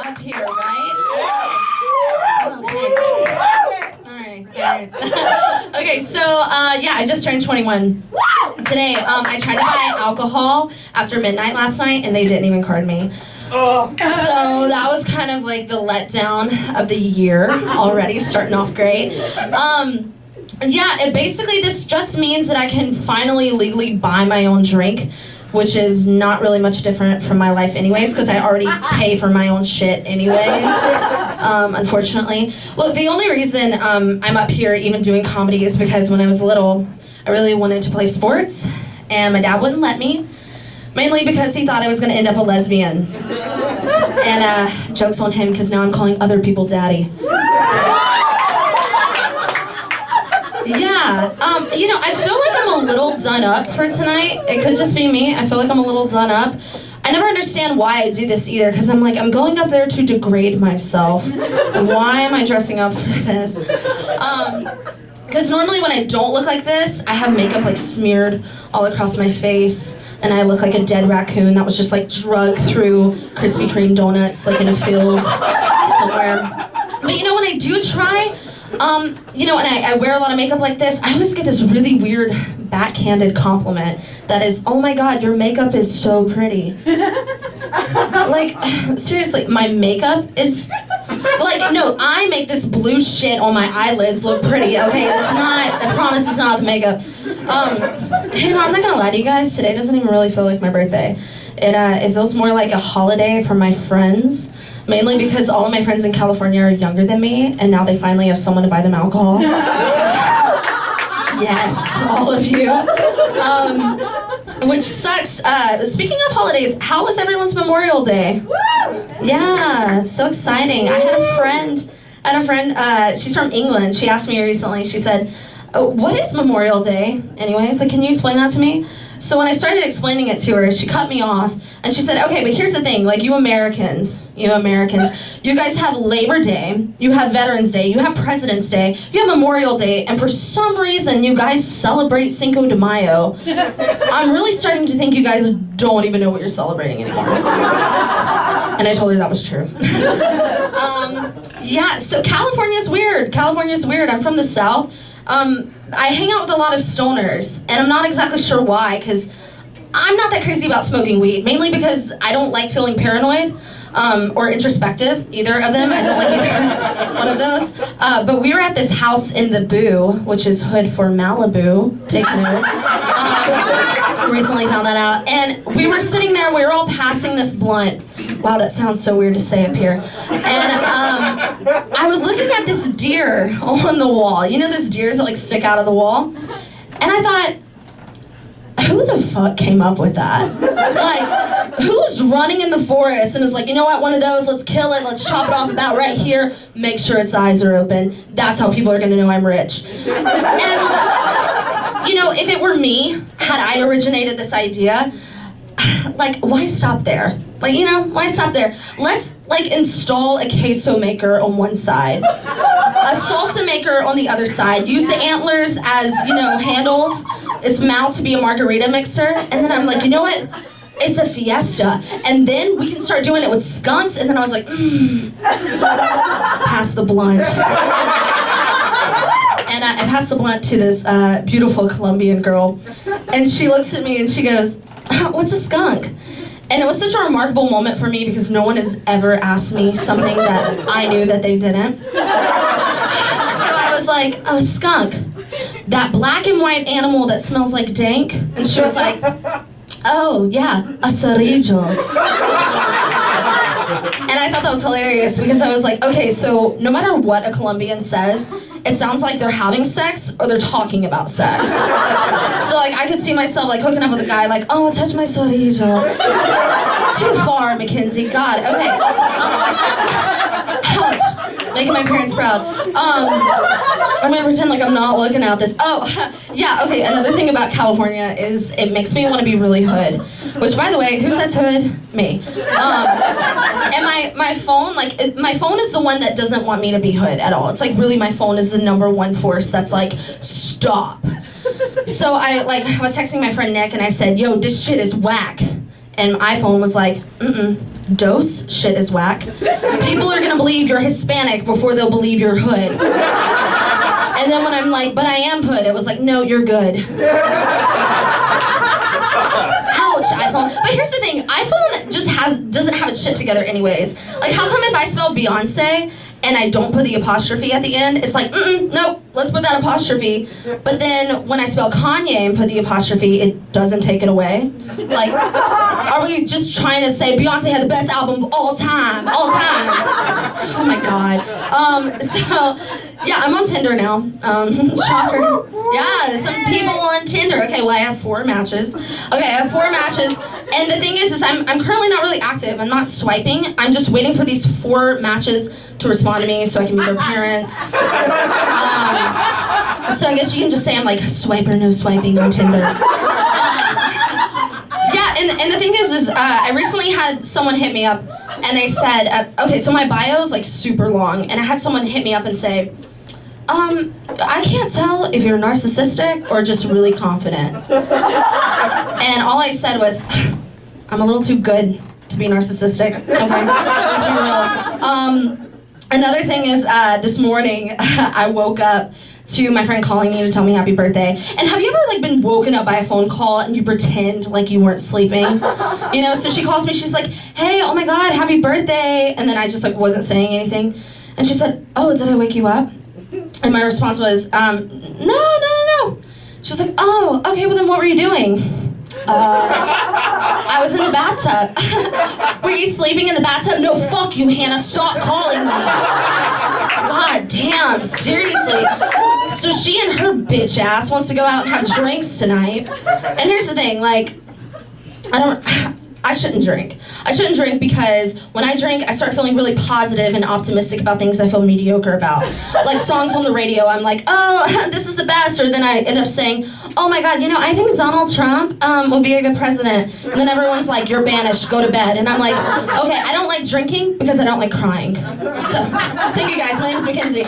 up here, right? Okay. All right, guys. Okay, so yeah, I just turned 21 today. I tried to buy alcohol after midnight last night, and they didn't even card me. So that was kind of like the letdown of the year already, starting off great. Yeah, this just means that I can finally legally buy my own drink, which is not really much different from my life anyways, because I already pay for my own shit anyways, unfortunately. Look, the only reason I'm up here even doing comedy is because when I was little, I really wanted to play sports, and my dad wouldn't let me, mainly because he thought I was going to end up a lesbian. And joke's on him, because now I'm calling other people daddy. Yeah, I feel like I'm a little done up for tonight. It could just be me. I feel like I'm a little done up. I never understand why I do this either, because I'm like, I'm going up there to degrade myself. Why am I dressing up for this? Because normally when I don't look like this, I have makeup like smeared all across my face, and I look like a dead raccoon that was just like drugged through Krispy Kreme donuts like in a field somewhere. But when I do try, and I wear a lot of makeup like this, I always get this really weird backhanded compliment that is, oh my god, your makeup is so pretty. Like, seriously, my makeup is, like, no, I make this blue shit on my eyelids look pretty, okay? It's not, I promise it's not the makeup. I'm not gonna lie to you guys, today doesn't even really feel like my birthday. It feels more like a holiday for my friends, mainly because all of my friends in California are younger than me, and now they finally have someone to buy them alcohol. Yes, all of you. Which sucks. Speaking of holidays, how was everyone's Memorial Day? Yeah, it's so exciting. I had a friend, she's from England. She asked me recently, she said, what is Memorial Day? Anyways, like, can you explain that to me? So when I started explaining it to her, she cut me off, and she said, okay, but here's the thing, like, you Americans, you guys have Labor Day, you have Veterans Day, you have President's Day, you have Memorial Day, and for some reason, you guys celebrate Cinco de Mayo. I'm really starting to think you guys don't even know what you're celebrating anymore. And I told her that was true. Yeah, so California's weird. I'm from the South. I hang out with a lot of stoners, and I'm not exactly sure why, because I'm not that crazy about smoking weed, mainly because I don't like feeling paranoid, or introspective, either of them. I don't like either one of those. But we were at this house in the Boo, which is hood for Malibu, take note. Recently found that out. And we were sitting there, we were all passing this blunt. Wow, that sounds so weird to say up here. And I was looking at this deer on the wall. You know those deers that like stick out of the wall? And I thought, who the fuck came up with that? Like, who's running in the forest and is like, you know what, one of those, let's kill it, let's chop it off about right here, make sure its eyes are open. That's how people are gonna know I'm rich. And, if it were me, had I originated this idea, like, why stop there? Like, why stop there? Let's, like, install a queso maker on one side, a salsa maker on the other side, use the antlers as, handles, its mouth to be a margarita mixer, and then I'm like, you know what? It's a fiesta. And then we can start doing it with skunks, and then I was like, pass the blunt. And I passed the blunt to this beautiful Colombian girl, and she looks at me and she goes, what's a skunk? And it was such a remarkable moment for me because no one has ever asked me something that I knew that they didn't. So I was like, oh, skunk, that black and white animal that smells like dank? And she was like, oh, yeah, a cerillo. And I thought that was hilarious because I was like, okay, so no matter what a Colombian says, it sounds like they're having sex or they're talking about sex. So like I could see myself like hooking up with a guy like, oh, touch my cerillo. Too far, Mackenzie, God, okay. Ouch. Making my parents proud. I'm gonna pretend like I'm not looking at this. Oh, yeah, okay, another thing about California is it makes me want to be really hood. Which, by the way, who says hood? Me. And my phone, my phone is the one that doesn't want me to be hood at all. It's like really my phone is the number one force that's like, stop. So I was texting my friend Nick and I said, yo, this shit is whack. And my iPhone was like, dose, shit is whack. People are gonna believe you're Hispanic before they'll believe you're hood. And then when I'm like, but I am hood, it was like, no, you're good. Ouch, iPhone. But here's the thing, iPhone just doesn't have its shit together anyways. Like, how come if I spell Beyonce and I don't put the apostrophe at the end, it's like, nope, let's put that apostrophe. But then when I spell Kanye and put the apostrophe, it doesn't take it away. Like, are we just trying to say Beyonce had the best album of all time? Oh my God. So, yeah, I'm on Tinder now. Shocker. Yeah, some people on Tinder. Okay, well, I have 4 matches. Okay, I have 4 matches. And the thing is I'm currently not really active. I'm not swiping. I'm just waiting for these 4 matches to respond to me so I can meet their parents. So I guess you can just say I'm like swipe or no swiping on Tinder. Yeah, and the thing is I recently had someone hit me up and they said, okay, so my bio is like super long, and I had someone hit me up and say, I can't tell if you're narcissistic or just really confident. And all I said was, I'm a little too good to be narcissistic. Okay, let's be real. Another thing is, this morning I woke up to my friend calling me to tell me happy birthday. And have you ever like been woken up by a phone call and you pretend like you weren't sleeping? You know, so she calls me, she's like, hey, oh my God, happy birthday. And then I just like wasn't saying anything. And she said, oh, did I wake you up? And my response was, no. She's like, oh, okay, well then what were you doing? I was in the bathtub. Were you sleeping in the bathtub? No, fuck you, Hannah, stop calling me. God damn, seriously. So she and her bitch ass wants to go out and have drinks tonight. And here's the thing, like, I shouldn't drink. I shouldn't drink because when I drink, I start feeling really positive and optimistic about things I feel mediocre about. Like songs on the radio, I'm like, oh, this is the best. Or then I end up saying, oh my God, you know, I think Donald Trump will be a good president. And then everyone's like, you're banished, go to bed. And I'm like, okay, I don't like drinking because I don't like crying. So, thank you guys. My name is Mackenzie.